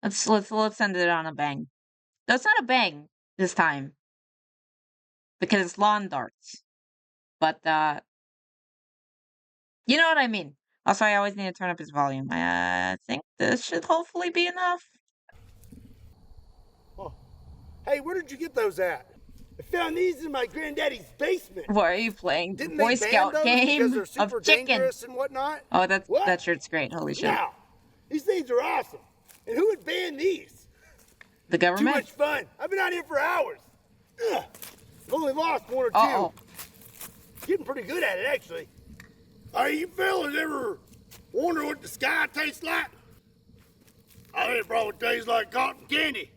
Let's end it on a bang. No, it's not a bang this time because it's lawn darts. But you know what I mean. Also, I always need to turn up his volume. I think this should hopefully be enough. Oh. Hey, where did you get those at? I found these in my granddaddy's basement. What are you playing? Didn't Boy they ban Scout those game because they're of super chicken dangerous and whatnot? Oh, that What? shirt's great. Holy shit! Now, these things are awesome. And who would ban these? The Too government. much fun. I've been out here for hours. Ugh. I've only lost one or two. Uh-oh. Getting pretty good at it, actually. Hey, you fellas ever wonder what the sky tastes like? I think it probably tastes like cotton candy.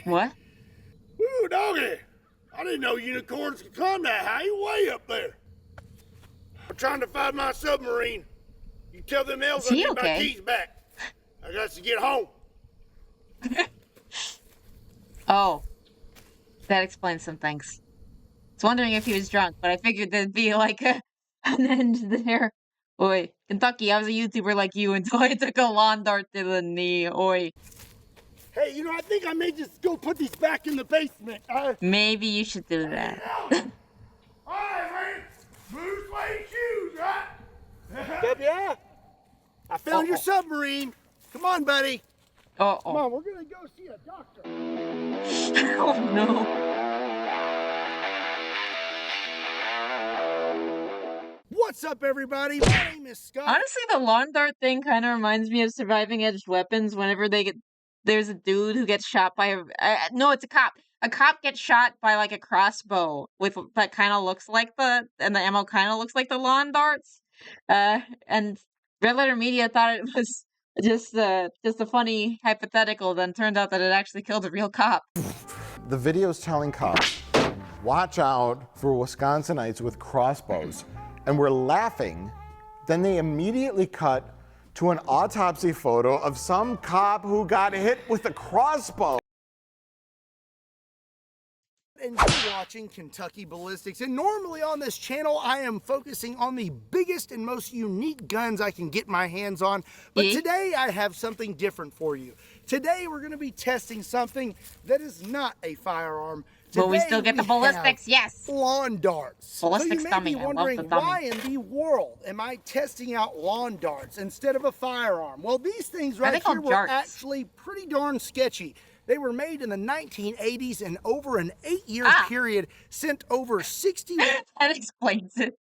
What? Ooh, doggy. I didn't know unicorns could climb that high. You way up there. I'm trying to find my submarine. You tell them elves I need my keys back. I got to get home. Oh, that explains some things. I was wondering if he was drunk, but I figured there'd be like an end there. Oi, Kentucky, I was a YouTuber like you until I took a lawn dart to the knee. Oi. Hey, you know, I think I may just go put these back in the basement. Maybe you should do that. All right, man. Blue suede shoes, right? Yeah. I found your submarine. Come on, buddy. Uh-oh. Come on, we're going to go see a doctor. Oh, no. What's up, everybody? My name is Scott. Honestly, the lawn dart thing kind of reminds me of Surviving Edged Weapons. Whenever there's a dude who gets shot by no, it's a cop. A cop gets shot by like a crossbow that kind of looks like and the ammo kind of looks like the lawn darts. And Red Letter Media thought it was just a funny hypothetical. Then turned out that it actually killed a real cop. The video's telling cops, watch out for Wisconsinites with crossbows. And we're laughing. Then they immediately cut to an autopsy photo of some cop who got hit with a crossbow. And you're watching Kentucky Ballistics, and normally on this channel I am focusing on the biggest and most unique guns I can get my hands on, but today I have something different for you. Today we're going to be testing something that is not a firearm. But we still get the ballistics, yes. Lawn darts. Ballistics so you may dummy. be wondering, I love the dummy. why in the world am I testing out lawn darts instead of a firearm? Well, these things right here were actually pretty darn sketchy. They were made in the 1980s, and over an 8-year period sent over 60... That explains it.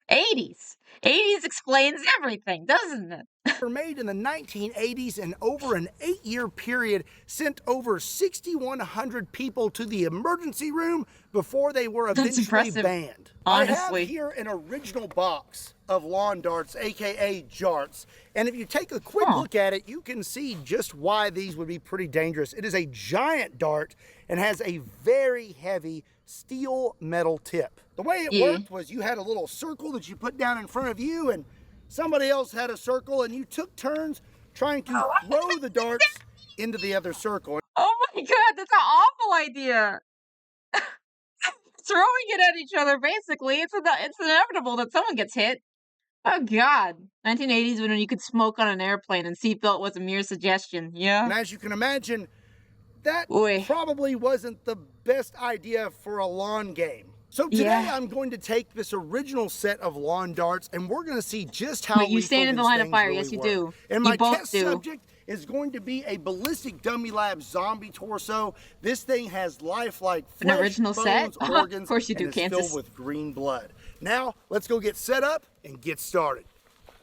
80s. 80s explains everything, doesn't it? Were made in the 1980s, and over an 8-year period sent over 6,100 people to the emergency room before they were eventually banned. Honestly. I have here an original box of lawn darts, aka jarts, and if you take a quick look at it, you can see just why these would be pretty dangerous. It is a giant dart and has a very heavy steel metal tip. The way it worked was you had a little circle that you put down in front of you, and somebody else had a circle, and you took turns trying to throw the darts into the other circle. Oh my god, that's an awful idea. Throwing it at each other, basically. It's inevitable that someone gets hit. Oh god. 1980s when you could smoke on an airplane and seatbelt was a mere suggestion, yeah? And as you can imagine, that probably wasn't the best idea for a lawn game. So today I'm going to take this original set of lawn darts, and we're going to see just how you stand in the line of fire. Yes, you do. And my test subject is going to be a Ballistic Dummy Lab zombie torso. This thing has lifelike flesh, an original bones, set? organs, of course you do, and it's filled with green blood. Now, let's go get set up and get started.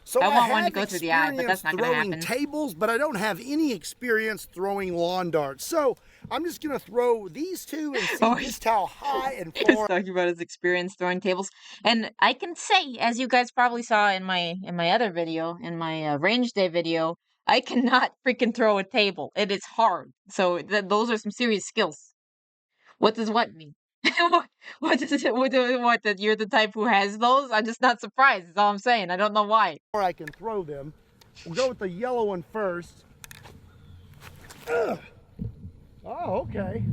So I want one to go through the eye, but that's not going to happen. Tables, but I don't have any experience throwing lawn darts. So I'm just going to throw these two and see just how high and far. He's talking about his experience throwing tables. And I can say, as you guys probably saw in my other video, in my range day video, I cannot freaking throw a table. It is hard. So those are some serious skills. What does what mean? What does it? What that you're the type who has those? I'm just not surprised. That's all I'm saying. I don't know why. Or I can throw them. We'll go with the yellow one first. Ugh. Oh, okay.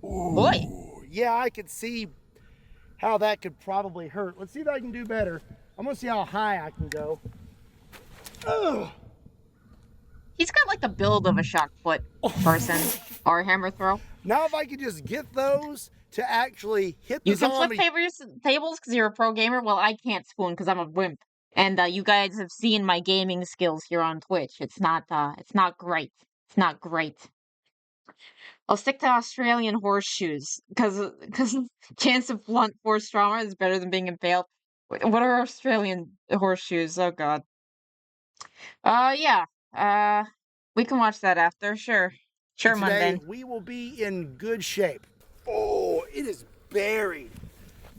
Ooh. Boy. Yeah, I could see how that could probably hurt. Let's see if I can do better. I'm gonna see how high I can go. Ugh. He's got like the build of a shock foot person or hammer throw. Now if I could just get those to actually hit the You can flip zombie. tables because you're a pro gamer. Well, I can't spoon because I'm a wimp. And you guys have seen my gaming skills here on Twitch. It's not great. It's not great. I'll stick to Australian horseshoes because chance of blunt force trauma is better than being impaled. What are Australian horseshoes? Oh God. Yeah. We can watch that after. Sure. Sure, Today Monday. we will be in good shape. Oh, it is buried.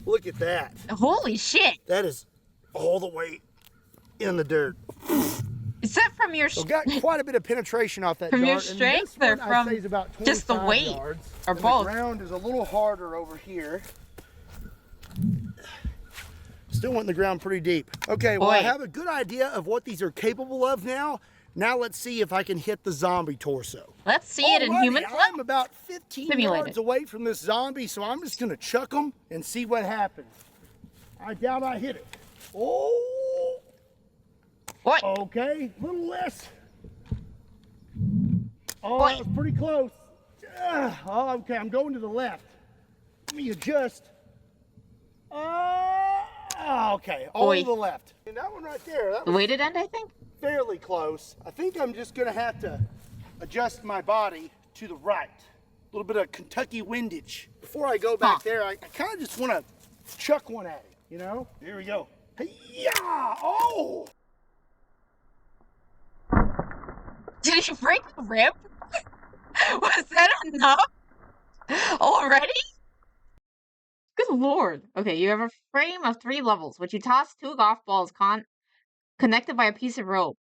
Look at that. Holy shit! That is all the way in the dirt. Is that from your So got quite a bit of penetration off that from your dart. And strength this or one, I'd from say is about just the 25 weight? yards. Or And both? The ground is a little harder over here. Still went in the ground pretty deep. Okay, well, I Boy. have a good idea of what these are capable of now. Now let's see if I can hit the zombie torso. Let's see it in Alrighty, human flesh. I'm about 15 Simulate yards it. away from this zombie, so I'm just gonna chuck them and see what happens. I doubt I hit it. Oh, What? okay, a little less. Oh, Boy. that was pretty close. Oh, okay, I'm going to the left. Let me adjust. Okay, all Boy. to the left. And that one right there, that The was weighted end, I think. fairly close. I think I'm just gonna have to adjust my body to the right. A little bit of Kentucky windage. Before I go back there, I kind of just want to chuck one at it, you know? Here we go. Yeah! Oh! Did you break the rib? Was that enough? Already? Good lord. Okay, you have a frame of 3 levels, which you toss 2 golf balls connected by a piece of rope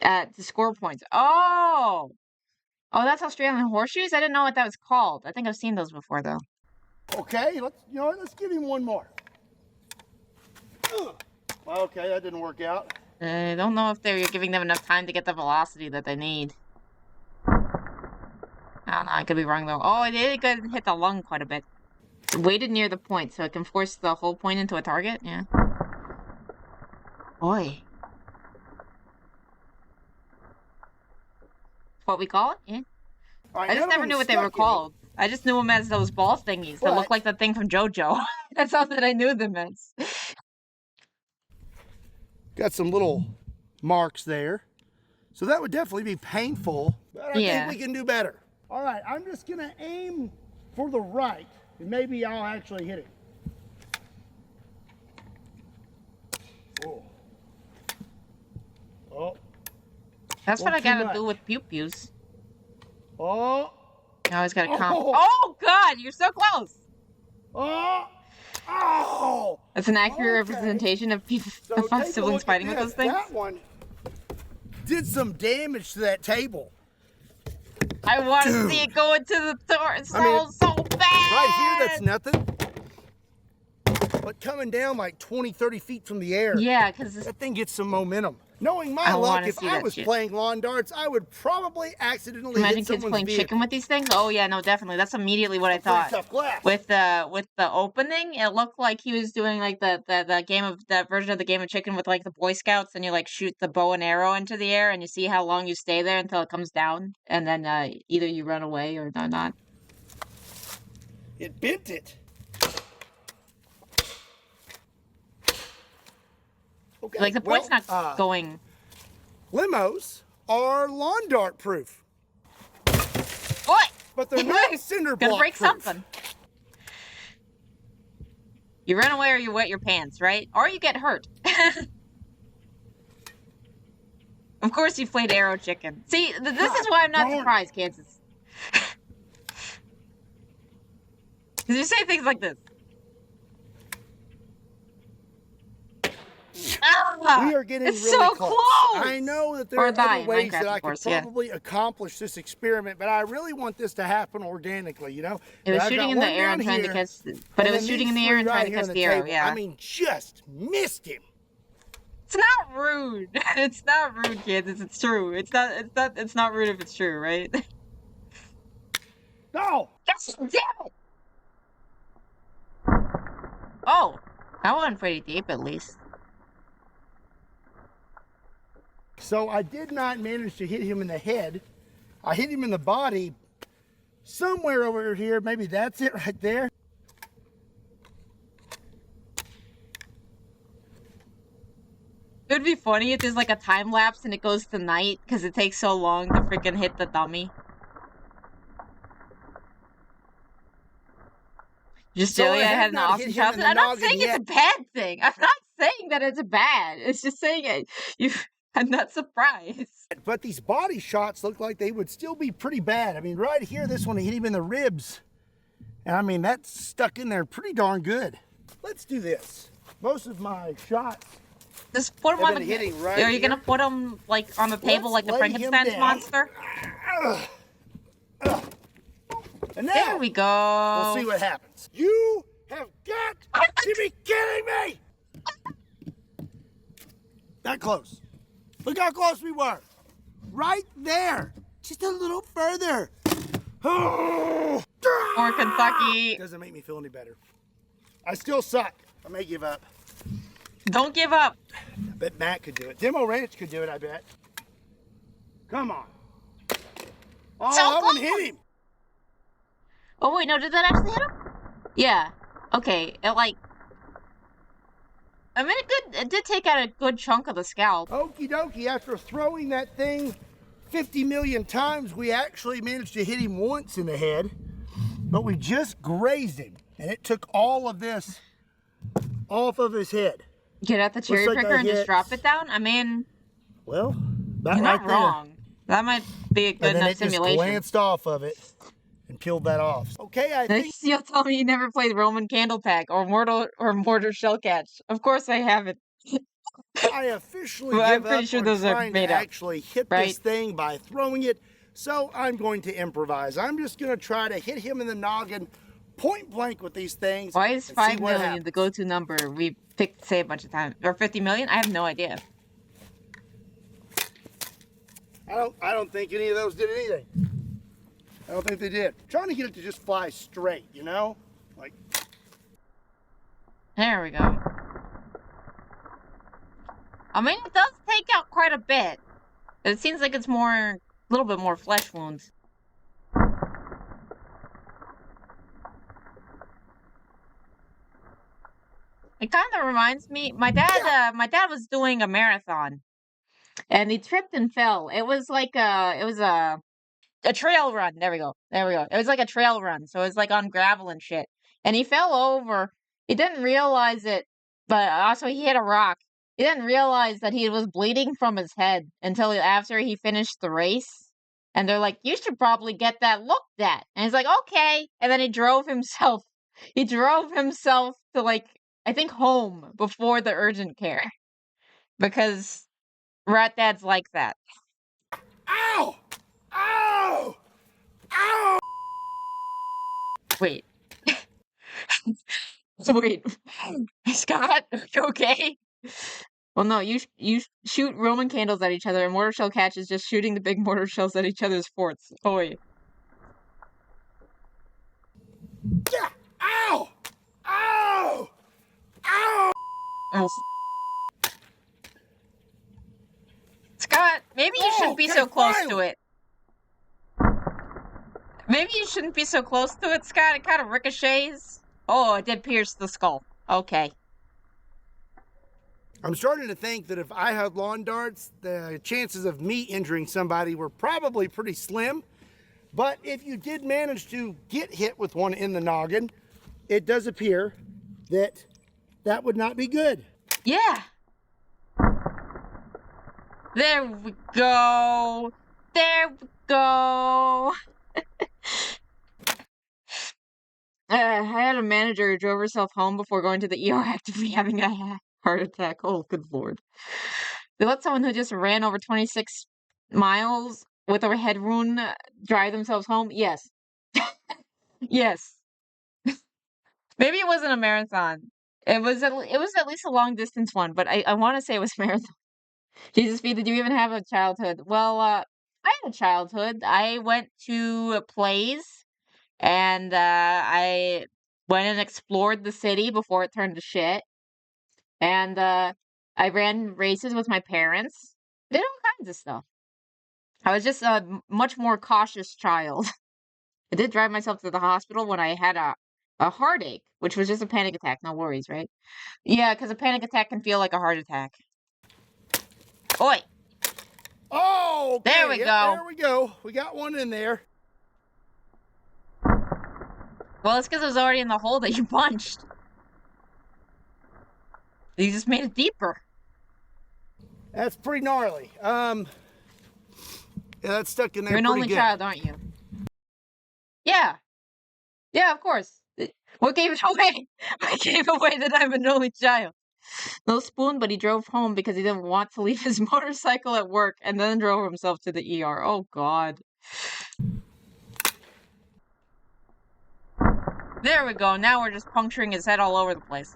to score points. Oh! Oh, that's Australian horseshoes? I didn't know what that was called. I think I've seen those before, though. Okay, let's give him one more. Okay, that didn't work out. I don't know if they're giving them enough time to get the velocity that they need. I don't know, I could be wrong, though. Oh, it did hit the lung quite a bit. It's weighted near the point, so it can force the whole point into a target, yeah. Boy. What we call it? Yeah. All right, I just none of never them knew what they were stuck in me. called. I just knew them as those ball thingies that look What? like the thing from JoJo. That's all that I knew them as. Got some little marks there. So that would definitely be painful, but I Yeah. think we can do better. All right, I'm just gonna aim for the right, and maybe I'll actually hit it. Oh. Oh. That's what Well, I gotta too much. do with pew-pews. Oh. I always gotta comp. Oh. Oh, God, you're so close! Oh. Oh. That's an accurate Okay. representation of people, So of take a siblings look at fighting with this. those things. That one did some damage to that table. I want to Dude. see it go into the door so, I mean, so bad! Right here, that's nothing. But coming down like 20, 30 feet from the air, Yeah, because that thing gets some momentum. Knowing my I luck, wanna if see I that was shit. playing lawn darts, I would probably accidentally imagine hit kids someone's playing vehicle. chicken with these things. Oh yeah, no, definitely. That's immediately what I Pretty thought. tough glass. With the opening, it looked like he was doing like the game of that version of the game of chicken with like the Boy Scouts, and you like shoot the bow and arrow into the air, and you see how long you stay there until it comes down, and then either you run away or not. It bent it. Okay. Like the point's well, not going. Limos are lawn dart proof, What? but they're not cinder block Gonna break proof. something. You run away or you wet your pants, right? Or you get hurt. Of course you played Arrow Chicken. See, this is why I'm not darn. surprised, Kansas. Because you say things like this. Ah, We are getting it's really so close. close. I know that there Or are die other in ways Minecraft, that I of could course, yeah. probably accomplish this experiment, but I really want this to happen organically, you know? It was I've shooting got in the one air and down trying to here, catch, but it and was then shooting in these the air three and trying right to here catch on the arrow. table. Yeah. I mean, just missed him. It's not rude. It's not rude, Kansas. It's true. It's not rude if it's true, right? No! Yes, damn it! Oh, that went pretty deep at least. So I did not manage to hit him in the head. I hit him in the body somewhere over here. Maybe that's it right there. It would be funny if there's like a time lapse and it goes to night because it takes so long to freaking hit the dummy. Just So Jelly, I I have had an not awesome hit him in childhood. the I'm not noggin saying it's yet. a bad thing. I'm not saying that it's bad. It's just saying I'm not surprised. But these body shots look like they would still be pretty bad. I mean, right here, this one hit him in the ribs. And I mean, that's stuck in there pretty darn good. Let's do this. Most of my shots Just put him have on been the. hitting right Are you gonna here. put him like on the table Let's like the lay him Frankenstein's down. monster? And now, There we go. we'll see what happens. You have got to be kidding me! That close. Look how close we were. Right there. Just a little further. Or Kentucky. Doesn't make me feel any better. I still suck. I may give up. Don't give up. I bet Matt could do it. Demo Ranch could do it, I bet. Come on. Oh, So that one close. hit him. Oh wait, no, did that actually hit him? Yeah. Okay. It like. I mean, it did take out a good chunk of the scalp. Okie dokie, after throwing that thing 50 million times, we actually managed to hit him once in the head, but we just grazed him, and it took all of this off of his head. Get out the cherry like picker I and just hit- drop it down? I mean, Well, that you're right not there. wrong. That might be a good And then enough it just simulation. glanced off of it and peeled that off. Okay, I think Next, you'll tell me you never played Roman Candle Pack or Mortar Shell Catch. Of course I haven't. I officially Well, I'm give pretty up sure on those are trying made to up, actually hit right? this thing by throwing it, so I'm going to improvise. I'm just going to try to hit him in the noggin point blank with these things. Why is and see 5 what million happens. the go-to number we picked to say a bunch of times? Or 50 million? I have no idea. I don't think any of those did anything. I don't think they did. I'm trying to get it to just fly straight, you know? Like, There we go. I mean, it does take out quite a bit. It seems like it's a little bit more flesh wounds. It kind of reminds me, my dad was doing a marathon, and he tripped and fell. It was like it was a trail run. There we go. There we go. It was like a trail run, so it was like on gravel and shit. And he fell over. He didn't realize it, but also he hit a rock. He didn't realize that he was bleeding from his head until after he finished the race. And they're like, "You should probably get that looked at." And he's like, "Okay." And then he drove himself. He drove himself to like I think home before the urgent care because rat dads like that. ow! Ow! Ow! Wait. So wait, Scott, are you okay? Well, no, you shoot Roman candles at each other, and mortar shell catch is just shooting the big mortar shells at each other's forts. Oi. Yeah! Ow! Ow! Ow! Oh. Scott, maybe you shouldn't be Okay, so close to finally. it. Maybe you shouldn't be so close to it, Scott. It kind of ricochets. Oh, it did pierce the skull. Okay. I'm starting to think that if I had lawn darts, the chances of me injuring somebody were probably pretty slim. But if you did manage to get hit with one in the noggin, it does appear that that would not be good. Yeah. There we go. There we go. I had a manager who drove herself home before going to the ER actively having a heart attack. Oh, good lord. They let someone who just ran over 26 miles with a head wound drive themselves home? Yes. Yes. Maybe it wasn't a marathon. It was at least a long distance one, but I want to say it was marathon. Jesus, Pete, did you even have a childhood? Well, I had a childhood. I went to plays and I went and explored the city before it turned to shit. And I ran races with my parents. Did all kinds of stuff. I was just a much more cautious child. I did drive myself to the hospital when I had a heartache, which was just a panic attack. No worries, right? Yeah, because a panic attack can feel like a heart attack. Oi! Oh, okay. There we Yep, go. there we go. We got one in there. Well, it's because it was already in the hole that you punched. You just made it deeper. That's pretty gnarly. Yeah, that's stuck in there. You're an pretty only good. child, aren't you? Yeah. Yeah, of course. What gave it away? I gave away that I'm an only child. No spoon, but he drove home because he didn't want to leave his motorcycle at work and then drove himself to the ER. Oh, God. There we go. Now we're just puncturing his head all over the place.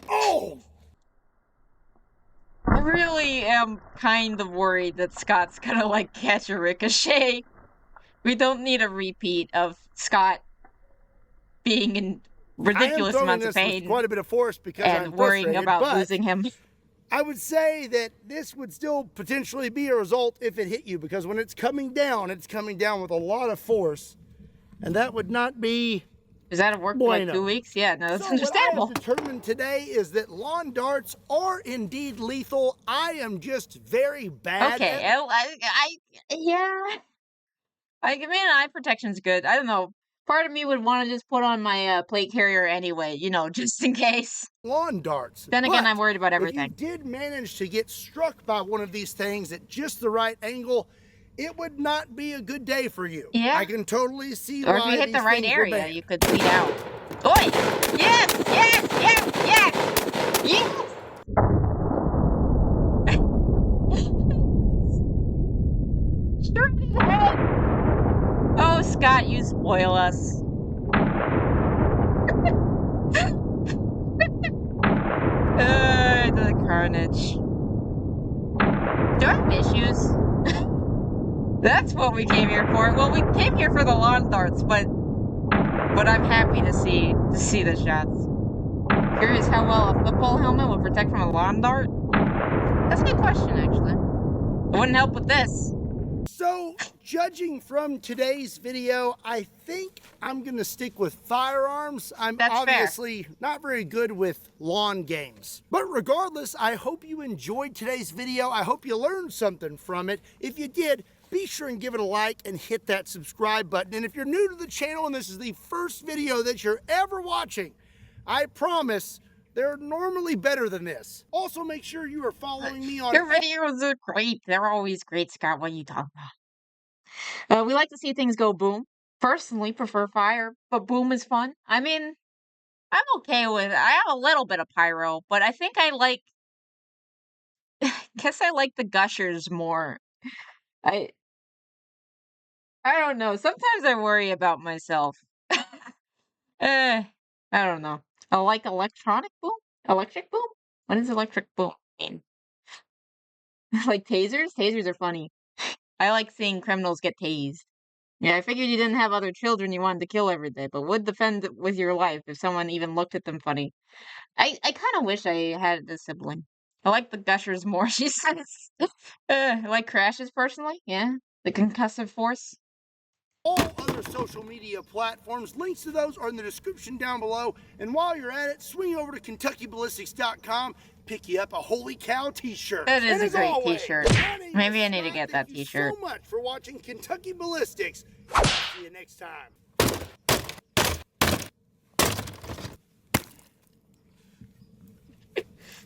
Oh! I really am kind of worried that Scott's gonna, like, catch a ricochet. We don't need a repeat of Scott being in ridiculous amounts of I am throwing this pain with quite a bit of force because and I'm worrying frustrated, about but losing him. I would say that this would still potentially be a result if it hit you, because when it's coming down with a lot of force, and that would not be Is that at work for like bueno. 2 weeks? Yeah, no, that's So understandable. what I have determined today is that lawn darts are indeed lethal. I am just very bad Okay, at yeah. I mean, eye protection's good. I don't know. Part of me would want to just put on my plate carrier anyway, you know, just in case. lawn darts. Then again, But I'm worried about if you everything. did manage to get struck by one of these things at just the right angle, it would not be a good day for you. Yeah. I can totally see Or why if you hit the these right things were area, banned. you could bleed out. Oi! Yes! Yes! Yes! Yes! Yes! Straight ahead! Oh, Scott, you spoil us. The carnage. Do I have issues? That's what we came here for. Well, we came here for the lawn darts, but I'm happy to see the shots. Curious how well a football helmet would protect from a lawn dart? That's a good question, actually. It wouldn't help with this. So, judging from today's video, I think I'm going to stick with firearms. I'm That's obviously not very good with lawn games. But regardless, I hope you enjoyed today's video. I hope you learned something from it. If you did, be sure and give it a like and hit that subscribe button. And if you're new to the channel and this is the first video that you're ever watching, I promise they're normally better than this. Also, make sure you are following me on... Your videos are great. They're always great, Scott. What are you talking about? We like to see things go boom. Personally, prefer fire, but boom is fun. I mean, I'm okay with it. I have a little bit of pyro, but I think I like... guess I like the gushers more. I don't know. Sometimes I worry about myself. I don't know. I like electronic boom? Electric boom? What does electric boom mean? Like tasers? Tasers are funny. I like seeing criminals get tased. Yeah, I figured you didn't have other children you wanted to kill every day, but would defend with your life if someone even looked at them funny. I kind of wish I had a sibling. I like the gushers more, she says. I like crashes personally, yeah. The concussive force. All other social media platforms. Links to those are in the description down below. And while you're at it, swing over to KentuckyBallistics.com, pick you up a Holy Cow t-shirt. That is and a great always, t-shirt. Maybe I need to get that Thank you t-shirt. so much for watching Kentucky Ballistics. See you next time.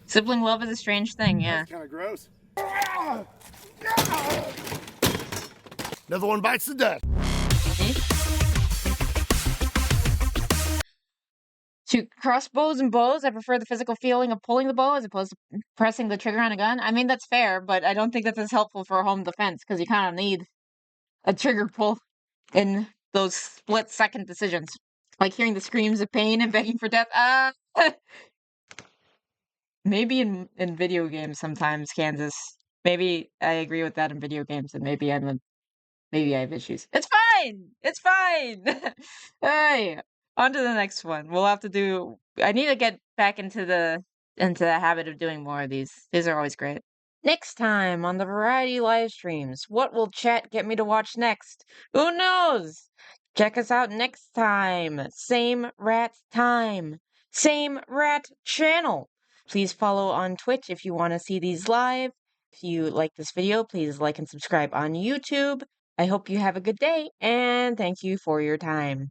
Sibling love is a strange thing, yeah. That's kind of gross. Another one bites the dust. To crossbows and bows, I prefer the physical feeling of pulling the bow as opposed to pressing the trigger on a gun. I mean, that's fair, but I don't think that's as helpful for home defense because you kind of need a trigger pull in those split-second decisions. Like hearing the screams of pain and begging for death. Maybe in video games sometimes, Kansas. Maybe I agree with that in video games, and maybe maybe I have issues. It's fine! It's fine! Hey, on to the next one. We'll have to do... I need to get back into the into the habit of doing more of these. These are always great. Next time on the variety live streams, what will chat get me to watch next? Who knows? Check us out next time. Same rat time. Same rat channel. Please follow on Twitch if you want to see these live. If you like this video, please like and subscribe on YouTube. I hope you have a good day, and thank you for your time.